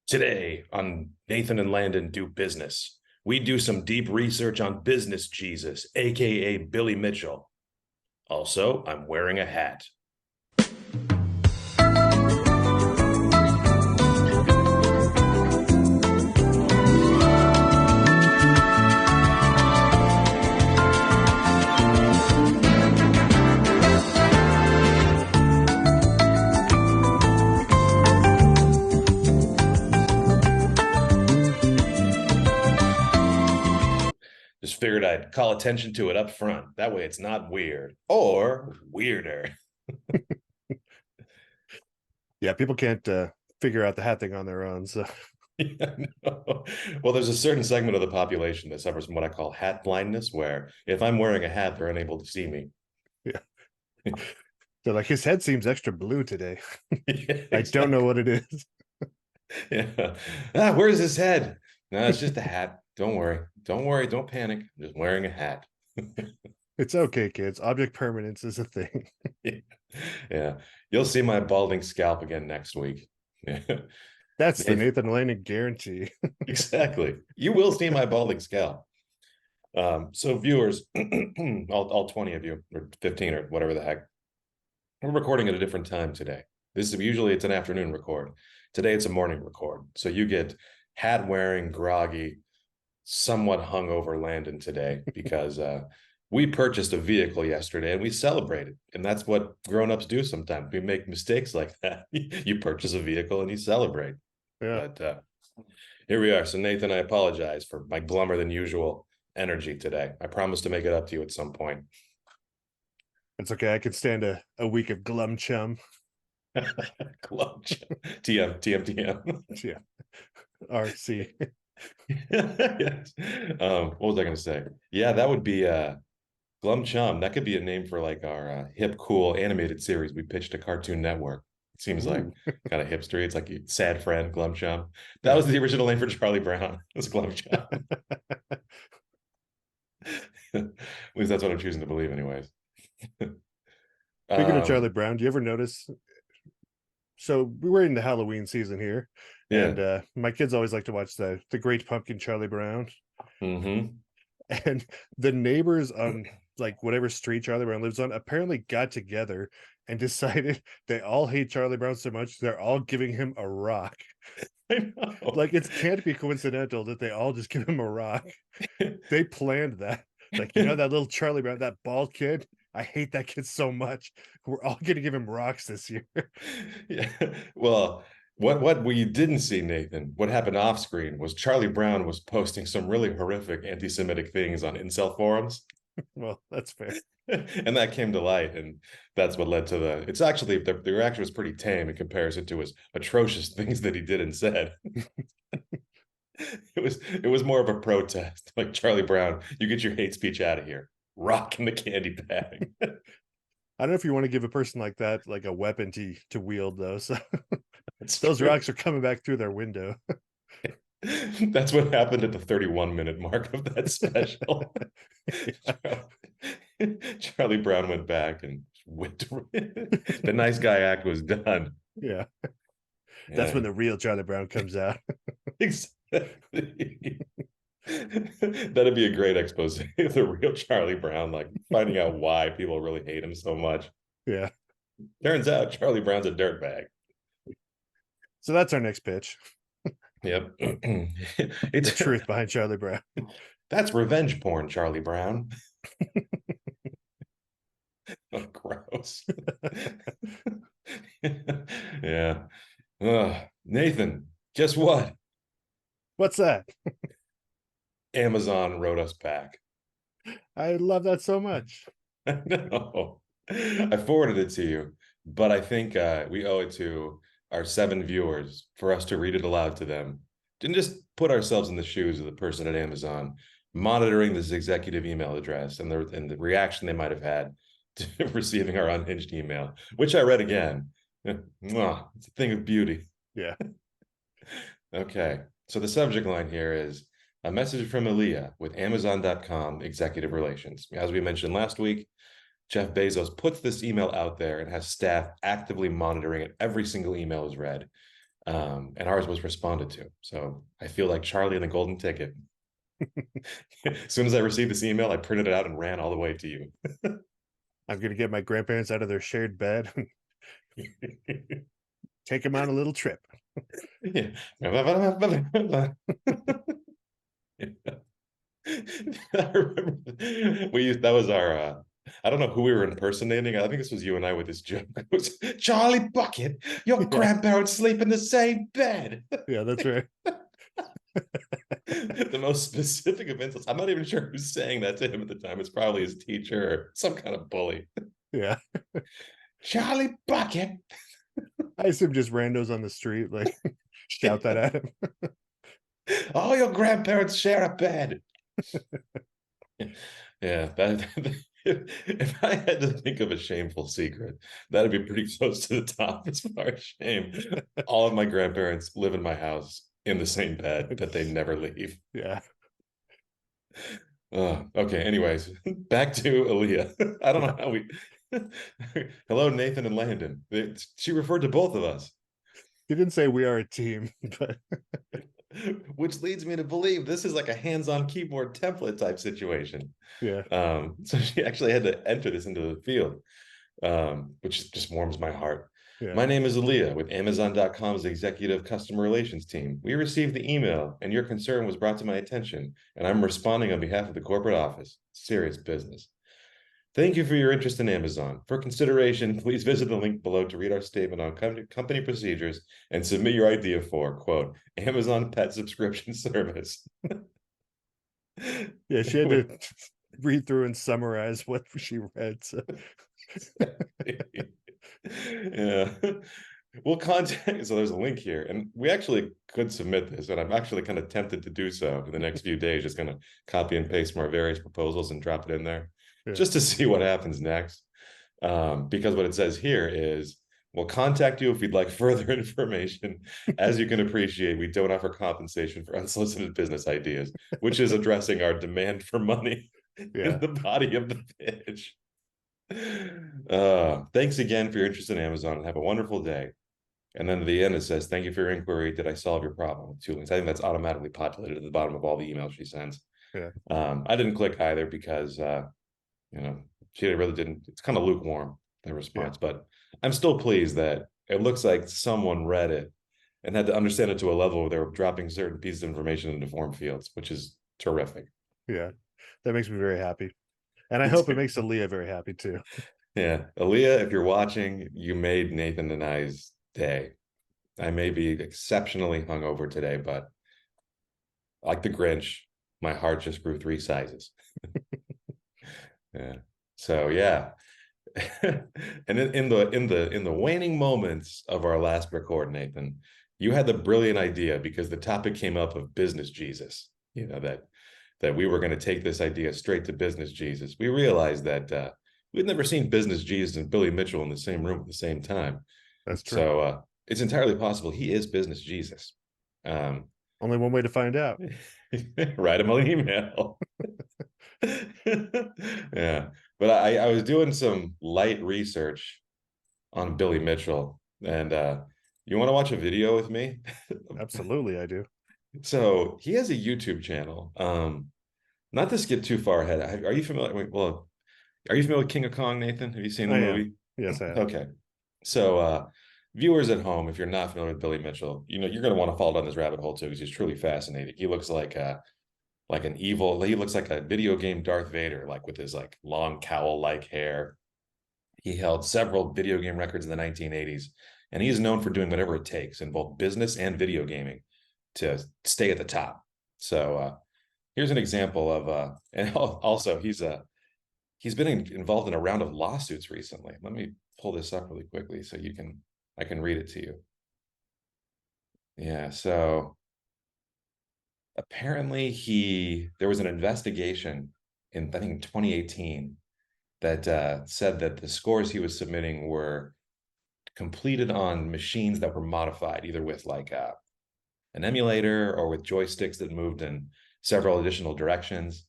Today on Nathan and Landon Do Business, we do some deep research on business Jesus, aka Billy Mitchell. Also, I'm wearing a hat. Just figured I'd call attention to it up front. That way it's not weird or weirder. Yeah, people can't figure out the hat thing on their own. So Yeah, no. Well, there's a certain segment of the population that suffers from what I call hat blindness, where if I'm wearing a hat, they're unable to see me. yeah, they're like, his head seems extra blue today. Yeah, I don't know what it is. Yeah. Where's his head? No, it's just a hat. Don't worry. Don't worry. Don't panic. I'm just wearing a hat. It's okay, kids. Object permanence is a thing. Yeah. You'll see my balding scalp again next week. Yeah. That's the Nathan Landon guarantee. Exactly. You will see my balding scalp. So viewers, all 20 of you, or 15 or whatever the heck, we're recording at a different time today. Usually it's an afternoon record. Today it's a morning record. So you get hat wearing, groggy, somewhat hungover Landon today because we purchased a vehicle yesterday and we celebrated. And that's what grown-ups do sometimes. We make mistakes like that. You purchase a vehicle and you celebrate. Yeah. But here we are. So Nathan, I apologize for my glummer than usual energy today. I promise to make it up to you at some point. It's okay. I can stand a week of glum chum. Glum chum. TM. Yeah. RC. Yes. What was I going to say? Yeah, that would be Glum Chum. That could be a name for like our hip, cool animated series we pitched to Cartoon Network. It seems like kind of hipstery. It's like sad friend, Glum Chum. That was the original name for Charlie Brown. It was Glum Chum. At least that's what I'm choosing to believe, anyways. Speaking of Charlie Brown, do you ever notice? So we were in the Halloween season here, Yeah. and my kids always like to watch the Great Pumpkin Charlie Brown. Mm-hmm. And the neighbors on like whatever street Charlie Brown lives on apparently got together and decided they all hate Charlie Brown so much they're all giving him a rock. I know. Like it can't be coincidental that they all just give him a rock. They planned that. Like, that little Charlie Brown, that bald kid, I hate that kid so much. We're all gonna give him rocks this year. Yeah. Well, what we didn't see, Nathan, what happened off screen was Charlie Brown was posting some really horrific anti-Semitic things on incel forums. Well, that's fair. And that came to light, and that's what led to it's actually the reaction was pretty tame in comparison to his atrocious things that he did and said. It was more of a protest, like Charlie Brown, you get your hate speech out of here. Rock in the candy bag. I don't know if you want to give a person like that like a weapon to wield, though. So those rocks are coming back through their window. That's what happened at the 31-minute mark of that special. Charlie Brown went back and the nice guy act was done. Yeah. That's when the real Charlie Brown comes out. Exactly. That'd be a great expose of the real Charlie Brown, like finding out why people really hate him so much. Yeah. Turns out Charlie Brown's a dirtbag. So that's our next pitch. Yep. It's the truth behind Charlie Brown. That's revenge porn, Charlie Brown. Oh, gross. Yeah. Nathan, guess what? What's that? Amazon wrote us back. I love that so much. I know. I forwarded it to you, but I think we owe it to our 7 viewers for us to read it aloud to them and just put ourselves in the shoes of the person at Amazon monitoring this executive email address and the reaction they might have had to receiving our unhinged email, which I read again. It's a thing of beauty. Yeah. Okay. So the subject line here is a message from Aaliyah with Amazon.com executive relations. As we mentioned last week, Jeff Bezos puts this email out there and has staff actively monitoring it. Every single email is read. and ours was responded to. So I feel like Charlie and the Golden Ticket. As soon as I received this email, I printed it out and ran all the way to you. I'm gonna get my grandparents out of their shared bed, take them on a little trip. Yeah. I remember that was our I don't know who we were impersonating. I think this was you and I with this joke. It was Charlie Bucket, your Yeah, grandparents sleep in the same bed. yeah, that's right. The most specific of insults. I'm not even sure who's saying that to him at the time. It's probably his teacher or some kind of bully. Yeah, Charlie Bucket. I assume just randos on the street like shout that at him. All your grandparents share a bed. Yeah, that if I had to think of a shameful secret, that'd be pretty close to the top as far as shame. All of my grandparents live in my house in the same bed that they never leave. Yeah, Okay, anyways, back to Aaliyah. I don't know how we hello, Nathan and Landon. She referred to both of us. he didn't say we are a team, but Which leads me to believe this is like a hands-on keyboard template type situation. yeah, So she actually had to enter this into the field, which just warms my heart. yeah. My name is Aaliyah with Amazon.com's executive customer relations team. We received the email and your concern was brought to my attention, and I'm responding on behalf of the corporate office. Serious business. Thank you for your interest in Amazon. For consideration, please visit the link below to read our statement on company procedures and submit your idea for, quote, Amazon Pet Subscription Service. Yeah, she had to read through and summarize what she read. So. Yeah. We'll contact, so there's a link here, and we actually could submit this, and I'm actually kind of tempted to do so in the next few days, just going to copy and paste our various proposals and drop it in there. Yeah. Just to see what happens next. Because what it says here is, we'll contact you if you'd like further information. As you can appreciate, we don't offer compensation for unsolicited business ideas, which is addressing our demand for money Yeah. in the body of the pitch. Thanks again for your interest in Amazon and have a wonderful day. And then at the end, it says, thank you for your inquiry. Did I solve your problem with 2 links? I think that's automatically populated at the bottom of all the emails she sends. Yeah. I didn't click either because she really didn't. It's kind of lukewarm, the response, but I'm still pleased that it looks like someone read it and had to understand it to a level where they were dropping certain pieces of information into form fields, which is terrific. Yeah, that makes me very happy. And I hope it makes Aaliyah very happy too. Yeah, Aaliyah, if you're watching, you made Nathan and I's day. I may be exceptionally hungover today, but like the Grinch, my heart just grew 3 sizes. Yeah. So yeah. And in the waning moments of our last record, Nathan, you had the brilliant idea, because the topic came up of business Jesus, that we were going to take this idea straight to business Jesus. We realized that we'd never seen business Jesus and Billy Mitchell in the same room at the same time. That's true. So it's entirely possible he is business Jesus. Only one way to find out. Write him an email. Yeah, but I was doing some light research on Billy Mitchell, and you want to watch a video with me? Absolutely, I do. So he has a YouTube channel. Not to skip too far ahead. Are you familiar? Well, are you familiar with King of Kong, Nathan? Have you seen the movie? Yes, I have. Okay. So viewers at home, if you're not familiar with Billy Mitchell, you're going to want to fall down this rabbit hole too, because he's truly fascinating. He looks like he looks like a video game Darth Vader, like with his like long cowl-like hair. He held several video game records in the 1980s, and he's known for doing whatever it takes in both business and video gaming to stay at the top. So here's an example of and also he's been involved in a round of lawsuits recently. Let me pull this up really quickly so I can read it to you. Yeah, so apparently there was an investigation in, I think, 2018 that said that the scores he was submitting were completed on machines that were modified, either with like an emulator or with joysticks that moved in several additional directions.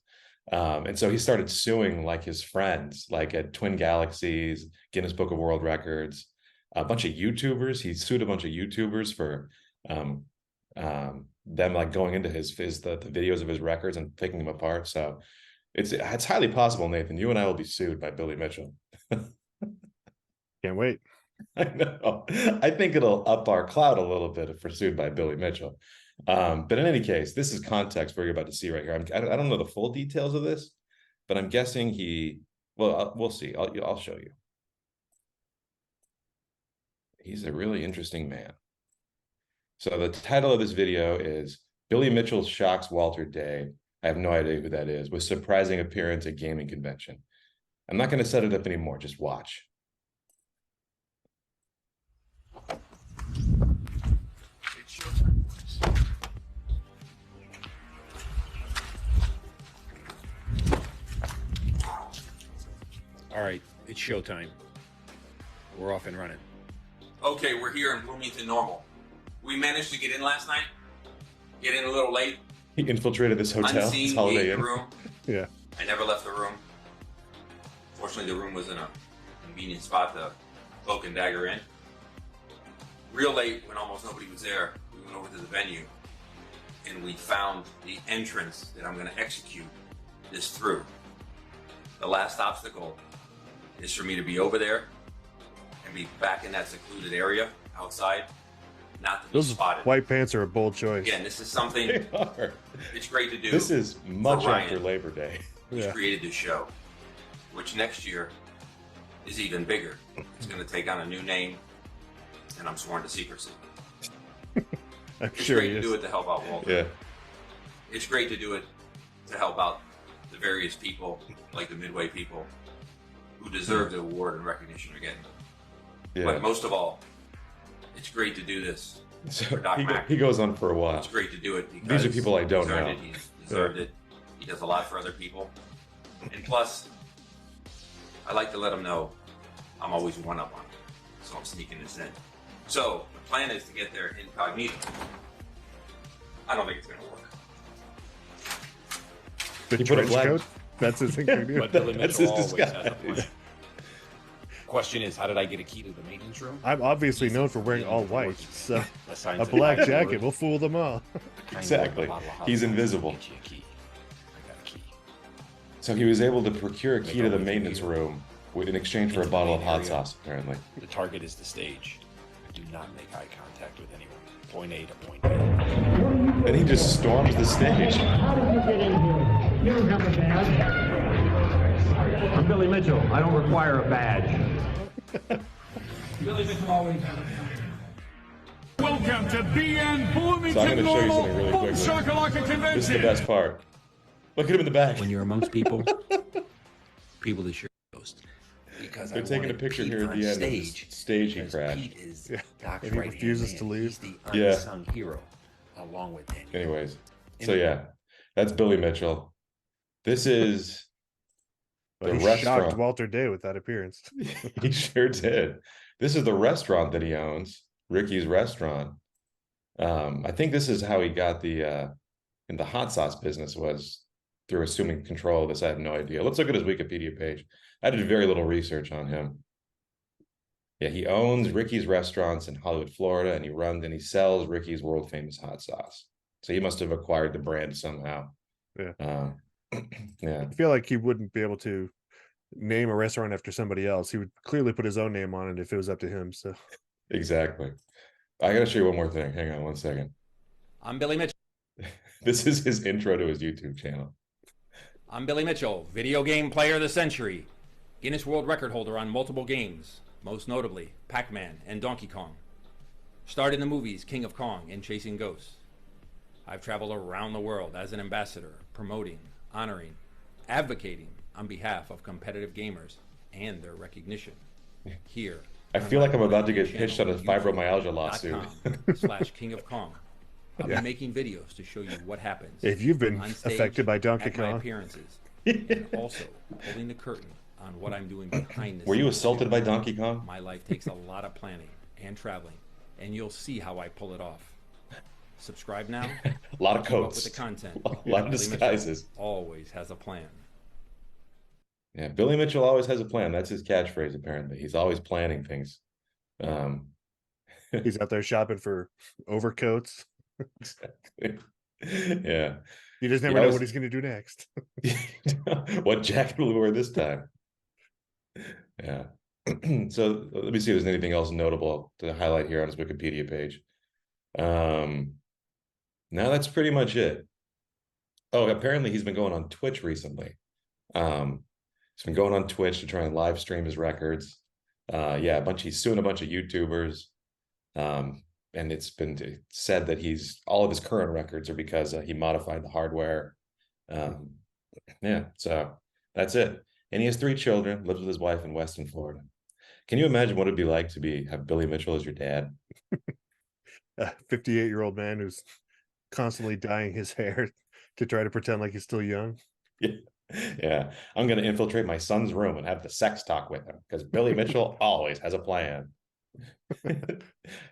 And so he started suing like his friends, like at Twin Galaxies, Guinness Book of World Records, a bunch of YouTubers. He sued a bunch of YouTubers for them like going into the videos of his records and picking them apart. So it's highly possible, Nathan, you and I will be sued by Billy Mitchell. Can't wait. I know. I think it'll up our clout a little bit if we're sued by Billy Mitchell. But in any case, this is context for what you're about to see right here. I don't know the full details of this, but I'm guessing we'll see. I'll show you. He's a really interesting man. So the title of this video is Billy Mitchell Shocks Walter Day. I have no idea who that is. With surprising appearance at gaming convention. I'm not going to set it up anymore. Just watch. All right, it's showtime. We're off and running. Okay, we're here in Bloomington Normal. We managed to get in last night. Get in a little late. He infiltrated this hotel. Unseen, This Holiday Inn. the room. Yeah. I never left the room. Fortunately, the room was in a convenient spot to cloak and dagger in. Real late, when almost nobody was there, we went over to the venue and we found the entrance that I'm going to execute this through. The last obstacle is for me to be over there and be back in that secluded area outside, not to be Those spotted. white pants are a bold choice. Again, this is something They are. it's great to do. This is much Ryan. after Labor Day. Who's Yeah. created this show, which next year is even bigger. It's going to take on a new name, and I'm sworn to secrecy. I'm It's sure great he to is. do it to help out Walter. Yeah. It's great to do it to help out the various people, like the Midway people, who deserve the award and recognition they're getting. Yeah. But most of all, it's great to do this So for Doc Mack. he goes on for a while. It's great to do it because These are people I don't he's earned know. it, he's deserved it. He does a lot for other people. And plus, I like to let him know I'm always one up on him. So I'm sneaking this in. So the plan is to get there incognito. I don't think it's going to work. The He put a trench black- coat? That's his incognito. But Billy That's Mitchell his always has a disguise. plan. Question is, how did I get a key to the maintenance room? I'm obviously known for wearing all white, so Assigns a the black guy jacket word. will fool them all. Exactly. I know a bottle of He's hot sauce. invisible. Get you a key. I got a key. So he was able to procure a key to the Make a maintenance way through room in exchange for a into the bottle of main hot area. sauce, apparently. The target is the stage. Do not make eye contact with anyone. Point A to point B. And he just storms the stage. How did you get in here? You don't have a badge. I'm Billy Mitchell. I don't require a badge. Billy Mitchell always has a Welcome to BN Bloomington So I'm going to show you Normal something really Boom quickly. Shakalaka This is the Convention. best part. Look at him in the back. When you're amongst people, people that you're host. Because They're I taking a wanted picture Pete here at on the end of the stage, stage he because crashed. Pete is Yeah. Doc's And he right-hand refuses man. to leave. He's the Yeah. unsung hero, along with Daniel. Anyways, so yeah, that's Billy Mitchell. This is But the he restaurant. shocked Walter Day with that appearance. He sure did. This is the restaurant that he owns, Ricky's Restaurant. I think this is how he got in the hot sauce business, was through assuming control of this. I have no idea. Let's look at his Wikipedia page. I did very little research on him. Yeah, he owns Ricky's Restaurants in Hollywood, Florida, and he sells Ricky's world famous hot sauce. So he must have acquired the brand somehow. Yeah. Yeah. I feel like he wouldn't be able to name a restaurant after somebody else. He would clearly put his own name on it if it was up to him. So Exactly. I gotta show you one more thing. Hang on one second. I'm Billy Mitchell. This is his intro to his YouTube channel. I'm Billy Mitchell, video game player of the century, Guinness World Record holder on multiple games, most notably Pac-Man and Donkey Kong. Starred in the movies King of Kong and Chasing Ghosts. I've traveled around the world as an ambassador, promoting, honoring, advocating on behalf of competitive gamers and their recognition. Here, I feel like I'm about to get pitched on a fibromyalgia lawsuit. YouTube.com/King of Kong. I'll be making videos to show you what happens. if you've been on stage, affected by Donkey at my Kong, appearances, and also holding the curtain on what I'm doing behind the Were you scenes. assaulted by Donkey Kong? My life takes a lot of planning and traveling, and you'll see how I pull it off. Subscribe now. A lot of Keep up with coats. the content. A lot of Billy Mitchell disguises. always has a plan. Yeah, Billy Mitchell always has a plan. That's his catchphrase, apparently. He's always planning things. He's out there shopping for overcoats. Exactly. Yeah. You just He never know always- what he's going to do next. What jacket will he wear this time? Yeah. So let me see if there's anything else notable to highlight here on his Wikipedia page. No, that's pretty much it. Oh, apparently he's been going on Twitch recently. He's been going on Twitch to try and live stream his records. Yeah, he's suing a bunch of YouTubers. And it's been said that all of his current records are because he modified the hardware. Yeah, so that's it. And he has 3 children, lives with his wife in Weston, Florida. Can you imagine what it'd be like to have Billy Mitchell as your dad? A 58-year-old man who's constantly dyeing his hair to try to pretend like he's still young. Yeah. Yeah, I'm going to infiltrate my son's room and have the sex talk with him because Billy Mitchell always has a plan.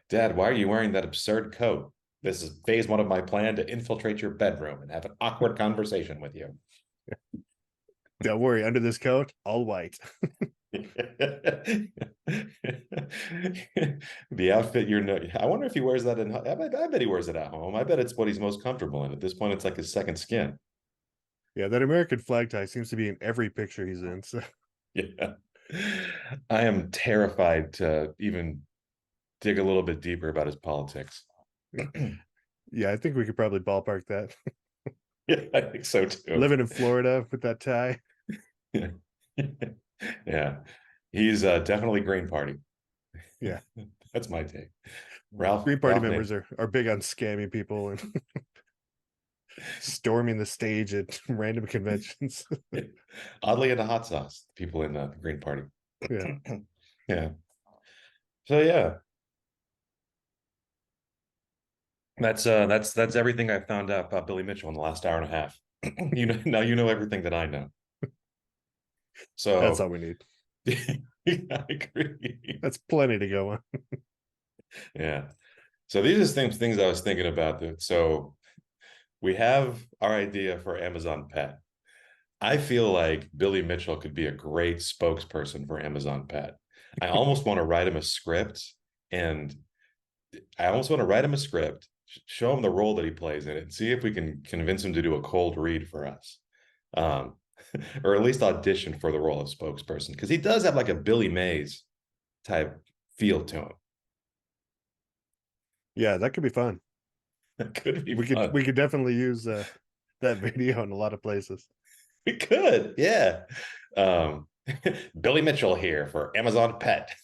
Dad, why are you wearing that absurd coat? This is phase 1 of my plan to infiltrate your bedroom and have an awkward conversation with you. Don't worry, under this coat, all white. The outfit I wonder if he wears that I bet he wears it at home. I bet it's what he's most comfortable in. At this point, it's like his second skin. Yeah, that American flag tie seems to be in every picture he's in. So Yeah. I am terrified to even dig a little bit deeper about his politics. yeah, I think we could probably ballpark that. Yeah, I think so too. Living in Florida with that tie. Yeah. Yeah. He's definitely Green Party. Yeah. That's my take. Green Party members are big on scamming people and storming the stage at random conventions. Oddly into hot sauce, people in the Green Party. Yeah. Yeah. So yeah. That's everything I found out about Billy Mitchell in the last hour and a half. Now you know everything that I know. So That's all we need. I agree. That's plenty to go on. Yeah. So these are things I was thinking about. So we have our idea for Amazon Pet. I feel like Billy Mitchell could be a great spokesperson for Amazon Pet. I almost want to write him a script, show him the role that he plays in it, and see if we can convince him to do a cold read for us. Or at least audition for the role of spokesperson, because he does have like a Billy Mays type feel to him. Yeah, that could be fun. That could be We fun. could definitely use that video in a lot of places. We could, yeah. Billy Mitchell here for Amazon Pet.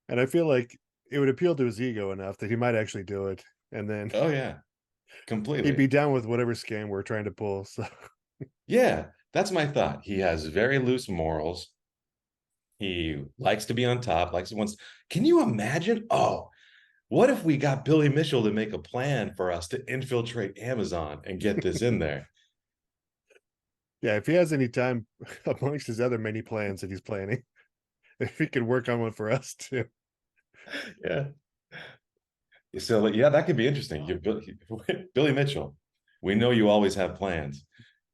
And I feel like it would appeal to his ego enough that he might actually do it. And then Oh yeah, completely. he'd be down with whatever scam we're trying to pull. So Yeah, that's my thought. He has very loose morals. He likes to be on top, can you imagine? Oh, what if we got Billy Mitchell to make a plan for us to infiltrate Amazon and get this in there? yeah, if he has any time amongst his other many plans that he's planning, if he could work on one for us too. Yeah. So yeah, that could be interesting. Billy Mitchell, we know you always have plans.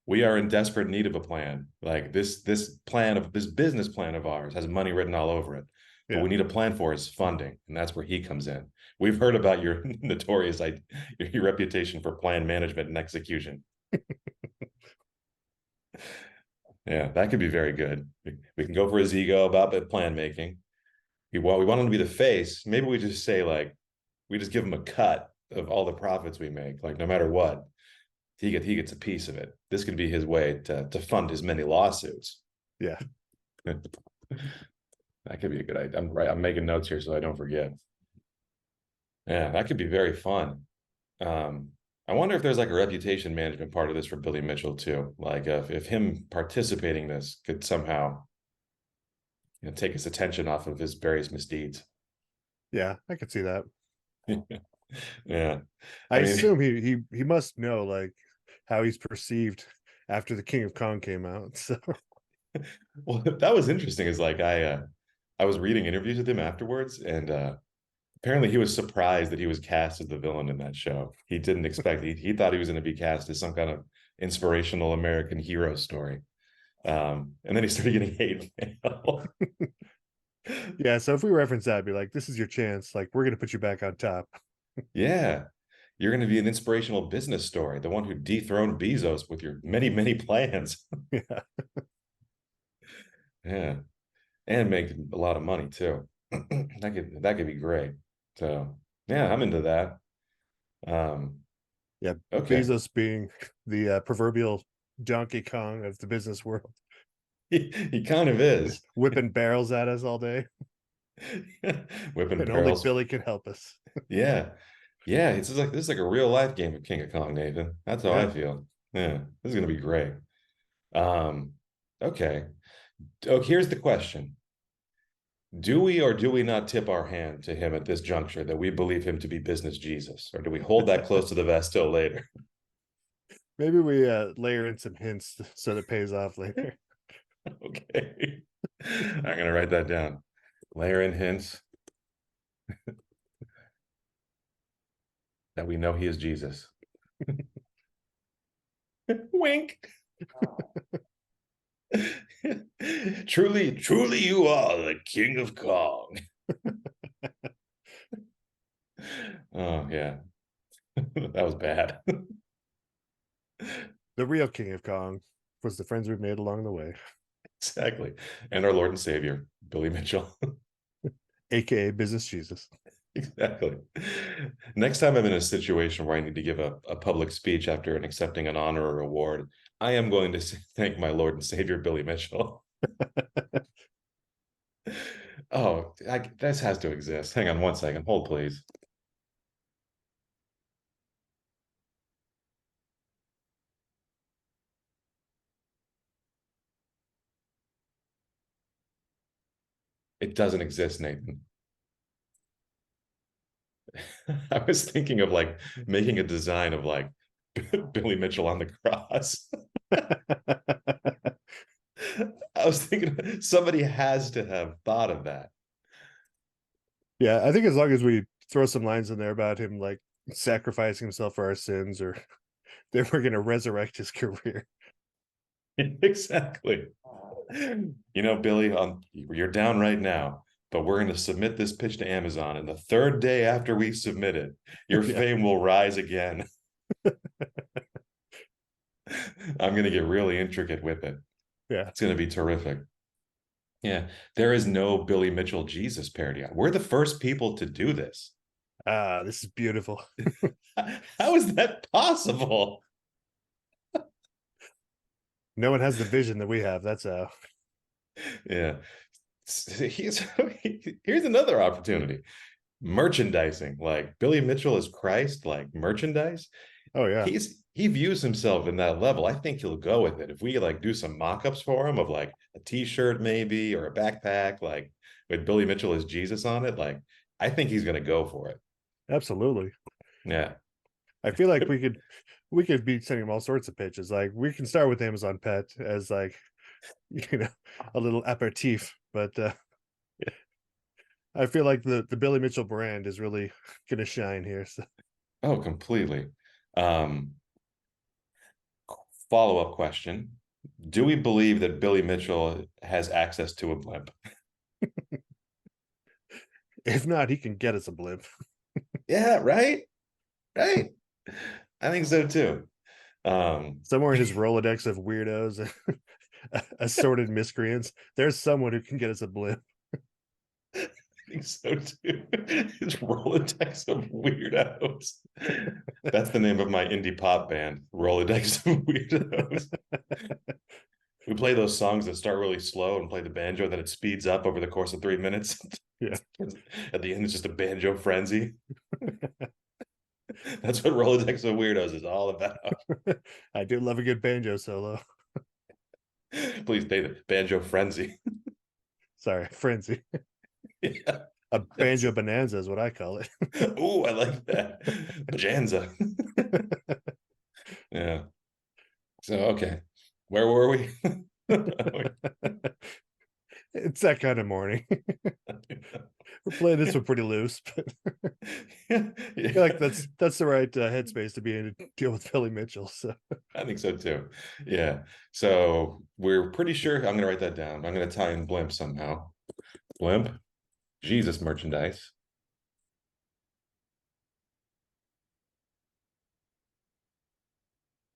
We are in desperate need of a plan. Like this business plan of ours has money written all over it. But we need a plan for his funding, and that's where he comes in. We've heard about your notorious your reputation for plan management and execution. Yeah, that could be very good. We can go for his ego about the plan making. We want him to be the face. Maybe we just say we just give him a cut of all the profits we make. Like no matter what, he gets a piece of it. This could be his way to fund his many lawsuits. Yeah. That could be a good idea. I'm making notes here so I don't forget. Yeah, that could be very fun. I wonder if there's like a reputation management part of this for Billy Mitchell too. Like if him participating in this could somehow take his attention off of his various misdeeds. Yeah, I could see that. Yeah. I mean, assume he must know like how he's perceived after the King of Kong came out. So well, that was interesting. Is like I was reading interviews with him afterwards, and apparently he was surprised that he was cast as the villain in that show. He didn't expect he thought he was going to be cast as some kind of inspirational American hero story. And then he started getting hate mail. Yeah, so if we reference that, be like, this is your chance. Like, we're gonna put you back on top. Yeah. You're going to be an inspirational business story, the one who dethroned Bezos with your many, many plans. Yeah. Yeah. And make a lot of money too. That could be great. So yeah, I'm into that. Um, Yeah. okay. Bezos being the proverbial Donkey Kong of the business world, He kind of is. whipping barrels at us all day, Whipping and only barrels. Billy can help us. Yeah. Yeah. It's just like this is like a real life game of King of Kong, Nathan. That's how I Yeah. feel. Yeah. This is gonna be great. Um, okay. Oh, here's the question. Do we or do we not tip our hand to him at this juncture that we believe him to be business Jesus? Or do we hold that close to the vest till later? Maybe we layer in some hints so that it pays off later. Okay. I'm going to write that down. Layer in hints that we know he is Jesus. Wink. Truly, truly, you are the King of Kong. Oh, yeah. That was bad. The real King of Kong was the friends we've made along the way, Exactly. And our Lord and Savior, Billy Mitchell. aka Business Jesus. Exactly. Next time I'm in a situation where I need to give a public speech after accepting an honor or award, I am going to thank my Lord and Savior, Billy Mitchell. Oh, this has to exist. Hang on one second. Hold, please. It doesn't exist, Nathan. I was thinking of like making a design of like Billy Mitchell on the cross. I was thinking somebody has to have thought of that. Yeah, I think as long as we throw some lines in there about him like sacrificing himself for our sins, or then we're gonna resurrect his career. Exactly. You know, Billy, you're down right now, but we're going to submit this pitch to Amazon, and the third day after we submit it, your Yeah. fame will rise again. I'm going to get really intricate with it. Yeah. It's going to be terrific. Yeah, there is no Billy Mitchell Jesus parody. We're the first people to do this. Ah, this is beautiful. How is that possible? No one has the vision that we have. That's Yeah. Here's another opportunity. Merchandising, like Billy Mitchell is Christ, like merchandise. oh yeah. He views himself in that level. I think he'll go with it. If we like do some mock-ups for him of like a t-shirt maybe or a backpack, like with Billy Mitchell as Jesus on it, like I think he's gonna go for it. Absolutely. Yeah. I feel like we could be sending him all sorts of pitches. Like we can start with Amazon Pet as like, you know, a little aperitif, but I feel like the Billy Mitchell brand is really gonna shine here. So Oh, completely. Um, Follow-up question. Do we believe that Billy Mitchell has access to a blimp? if not, he can get us a blimp. Yeah, right? Right. I think so too. Somewhere in his Rolodex of weirdos and assorted miscreants, there's someone who can get us a blimp. I think so too. His Rolodex of weirdos. That's the name of my indie pop band, Rolodex of Weirdos. We play those songs that start really slow and play the banjo, then it speeds up over the course of 3 minutes. Yeah. At the end, it's just a banjo frenzy. That's what Rolodex of Weirdos is all about. I do love a good banjo solo. Please play the banjo frenzy. Sorry, frenzy. Yeah. A banjo bonanza is what I call it. Oh, I like that. Bajanza. Yeah. So, okay. Where were we? It's that kind of morning. We're playing this one pretty loose, but Yeah. I feel like that's the right headspace to be in to deal with Billy Mitchell. So I think so too. Yeah. So we're pretty sure I'm going to write that down. I'm going to tie in blimp somehow. Blimp, Jesus merchandise.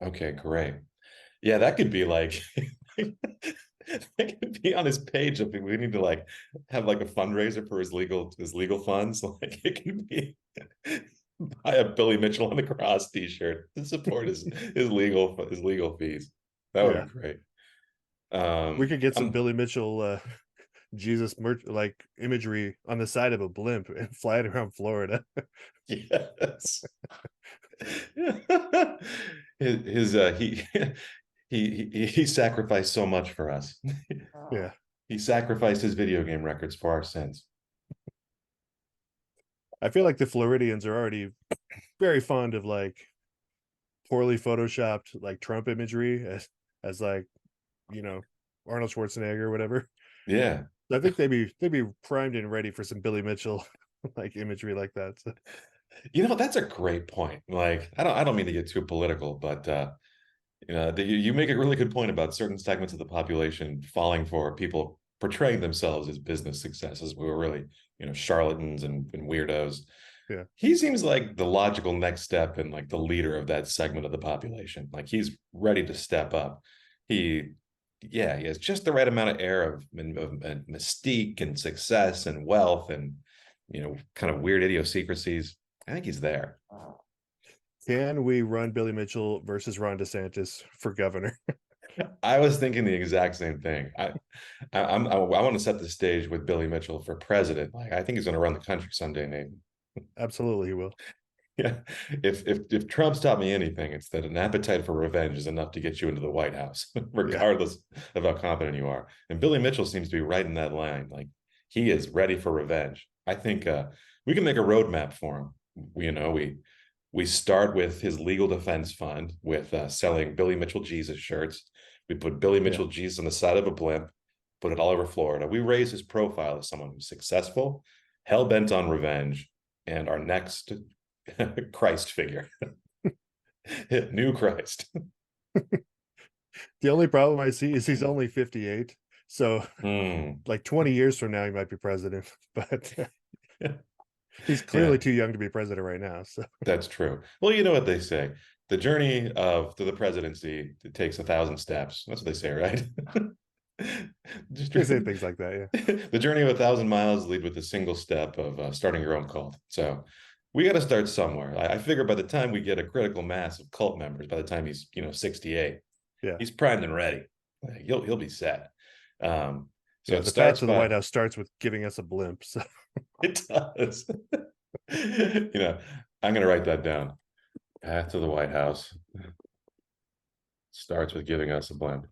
Okay, great. Yeah, that could be like that could be on his page. If we need to like have like a fundraiser for his legal funds, like it can be buy a Billy Mitchell on the Cross t-shirt to support his legal fees. That would Yeah. be great. We could get some I'm Billy Mitchell Jesus like imagery on the side of a blimp and fly it around Florida. yes. his he sacrificed so much for us. Yeah. He sacrificed his video game records for our sins. I feel like the Floridians are already very fond of like poorly photoshopped like Trump imagery as like, you know, Arnold Schwarzenegger or whatever. Yeah. I think they'd be primed and ready for some Billy Mitchell like imagery like that. So. You know, that's a great point. Like, I don't mean to get too political, but you know, you make a really good point about certain segments of the population falling for people portraying themselves as business successes. We were really, you know, charlatans and weirdos. Yeah. He seems like the logical next step and like the leader of that segment of the population. Like he's ready to step up. He, yeah, he has just the right amount of air of mystique and success and wealth and, you know, kind of weird idiosyncrasies. I think he's there. Can we run Billy Mitchell versus Ron DeSantis for governor? I was thinking the exact same thing. I want to set the stage with Billy Mitchell for president. Like I think he's going to run the country someday, Nate. Absolutely, he will. Yeah. If Trump's taught me anything, it's that an appetite for revenge is enough to get you into the White House, regardless of how competent you are. And Billy Mitchell seems to be right in that line. Like he is ready for revenge. I think we can make a roadmap for him. We start with his legal defense fund with selling Billy Mitchell Jesus shirts. We put Billy Mitchell Jesus on the side of a blimp, put it all over Florida. We raise his profile as someone who's successful, hell bent on revenge, and our next Christ figure. New Christ. The only problem I see is he's only 58. So like 20 years from now, he might be president, but he's clearly too young to be president right now. So that's true. Well, you know what they say. The journey to the presidency, it takes 1,000 steps. That's what they say, right? They say things like that, yeah. The journey of 1,000 miles lead with a single step of starting your own cult. So we got to start somewhere. I figure by the time we get a critical mass of cult members, by the time he's 68, he's primed and ready. He'll be set. So yeah, the path to the White House starts with giving us a blimp. So it does. I'm going to write that down. Path to the White House starts with giving us a blimp.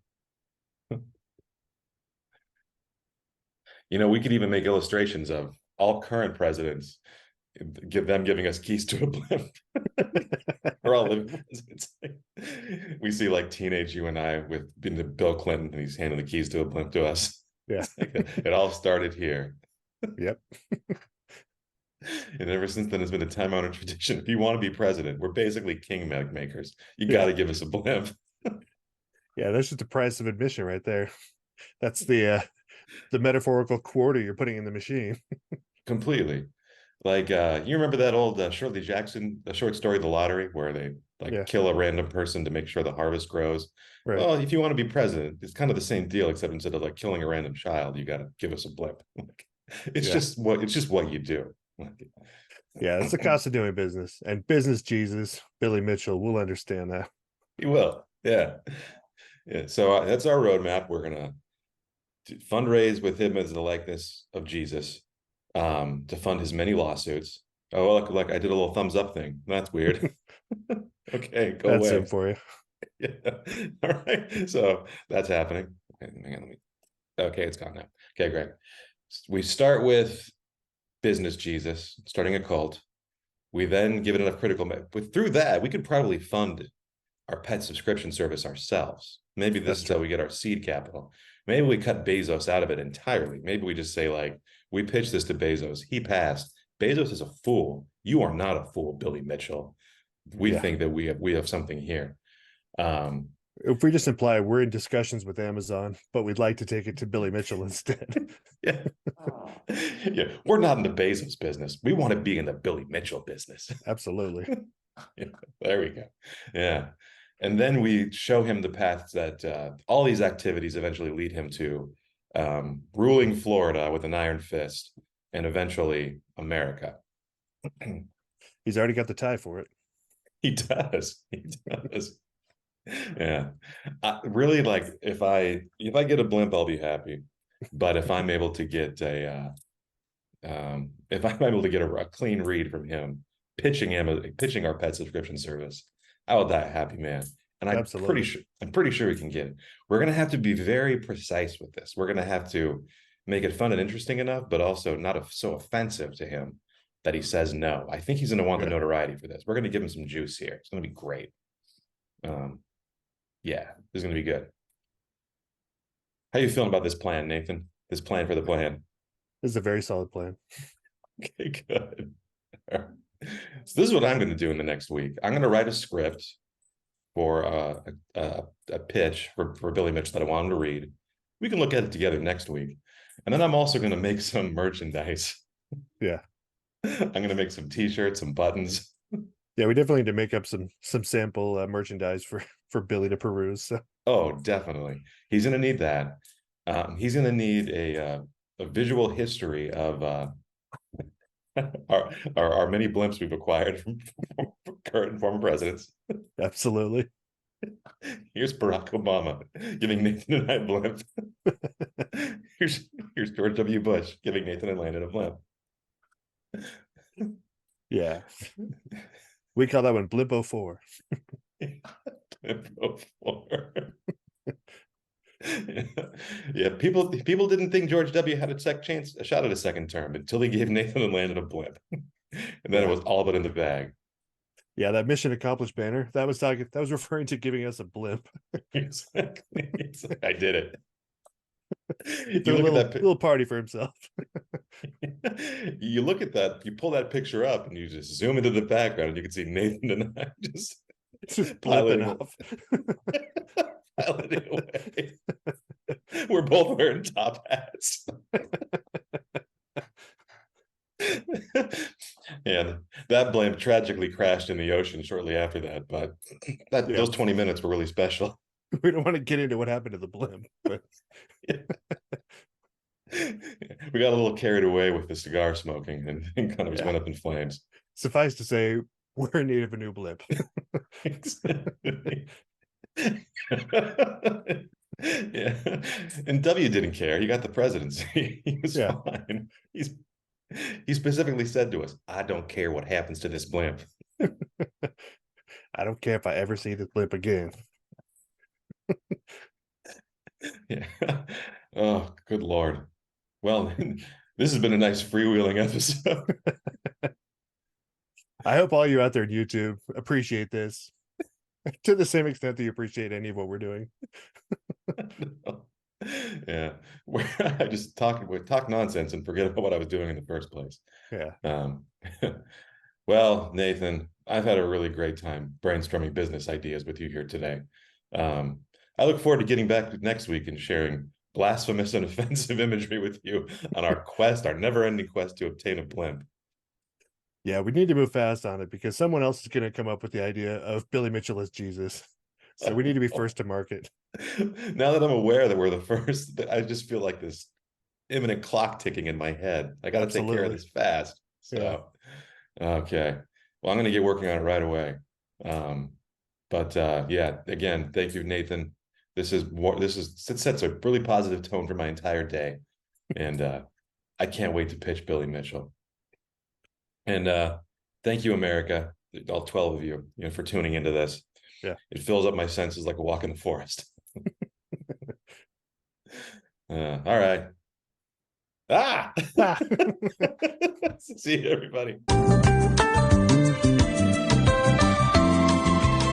We could even make illustrations of all current presidents, giving us keys to a blimp. We're all living presidents. We see like teenage you and I with Bill Clinton, and he's handing the keys to a blimp to us. Yeah. It all started here. Yep. And ever since then, it's been a time-honored tradition. If you want to be president, we're basically king makers. You got to give us a blimp. Yeah, that's just the price of admission right there. That's the metaphorical quarter you're putting in the machine. Completely. Like, you remember that old Shirley Jackson short story, The Lottery, where they kill a random person to make sure the harvest grows? Right. Well, if you want to be president, it's kind of the same deal, except instead of like killing a random child, you got to give us a blimp. It's just what you do. Yeah, it's the cost of doing business, and business Jesus, Billy Mitchell, will understand that. He will. Yeah. So that's our roadmap. We're gonna fundraise with him as the likeness of Jesus, to fund his many lawsuits. Oh, look, I did a little thumbs up thing. That's weird. Okay, go that's away. it for you. Yeah. All right. So that's happening. Okay, hang on, okay, it's gone now. Okay, great. We start with business Jesus, starting a cult. We then give it enough critical, but through that, we could probably fund our pet subscription service ourselves. Maybe this is how we get our seed capital. Maybe we cut Bezos out of it entirely. Maybe we just say, like, we pitched this to Bezos. He passed. Bezos is a fool. You are not a fool, Billy Mitchell. We think that we have something here. If we just imply we're in discussions with Amazon, but we'd like to take it to Billy Mitchell instead. Yeah. Yeah. We're not in the Bezos business. We want to be in the Billy Mitchell business. Absolutely. Yeah, there we go. Yeah. And then we show him the paths that all these activities eventually lead him to ruling Florida with an iron fist and eventually America. He's already got the tie for it. He does. He does. Yeah. Really, like if I get a blimp, I'll be happy. But if I'm able to get a clean read from him, pitching our pet subscription service, I will die a happy man. And I'm Absolutely. pretty sure we can get it. We're gonna have to be very precise with this. We're gonna have to make it fun and interesting enough, but also not so offensive to him that he says no. I think he's gonna want the notoriety for this. We're gonna give him some juice here. It's gonna be great. Yeah, this is gonna be good. How you feeling about this plan, Nathan? This plan for the plan? This is a very solid plan. Okay, good. So this is what I'm going to do in the next week. I'm going to write a script for a pitch for Billy Mitchell that I want him to read. We can look at it together next week. And then I'm also going to make some merchandise. Yeah. I'm going to make some t-shirts, some buttons. Yeah, we definitely need to make up some sample merchandise for Billy to peruse. So. Oh, definitely. He's going to need that. He's going to need a visual history of our many blimps we've acquired from current and former presidents. Absolutely. Here's Barack Obama giving Nathan and I a blimp. Here's George W. Bush giving Nathan and Landon a blimp. Yeah. We call that one Blimp 04. Blimp 04. Yeah, people didn't think George W. had a shot at a second term until he gave Nathan and Landon a blimp. And then it was all but in the bag. Yeah, that mission accomplished banner, that was referring to giving us a blimp. Exactly. I did it. You look at that little party for himself. You look at that, you pull that picture up and you just zoom into the background and you can see Nathan and I just piloting off. Piloting away. We're both wearing top hats. And that blimp tragically crashed in the ocean shortly after that, but those 20 minutes were really special. We don't want to get into what happened to the blimp, but we got a little carried away with the cigar smoking and kind of just went up in flames. Suffice to say, we're in need of a new blimp. Yeah, and W didn't care. He got the presidency. He was fine. He specifically said to us, "I don't care what happens to this blimp. I don't care if I ever see this blimp again." Yeah. Oh, good Lord. Well, this has been a nice freewheeling episode. I hope all you out there on YouTube appreciate this to the same extent that you appreciate any of what we're doing. Yeah, I just talk nonsense and forget about what I was doing in the first place. Yeah. Well, Nathan, I've had a really great time brainstorming business ideas with you here today. I look forward to getting back next week and sharing blasphemous and offensive imagery with you on our never-ending quest to obtain a blimp. Yeah, we need to move fast on it because someone else is going to come up with the idea of Billy Mitchell as Jesus. So we need to be first to market. Now that I'm aware that we're the first, I just feel like this imminent clock ticking in my head. I got to take care of this fast. So, okay. Well, I'm going to get working on it right away. Yeah, again, thank you, Nathan. It sets a really positive tone for my entire day. And I can't wait to pitch Billy Mitchell. And thank you, America, all 12 of you, for tuning into this. Yeah. It fills up my senses like a walk in the forest. All right. See you, everybody.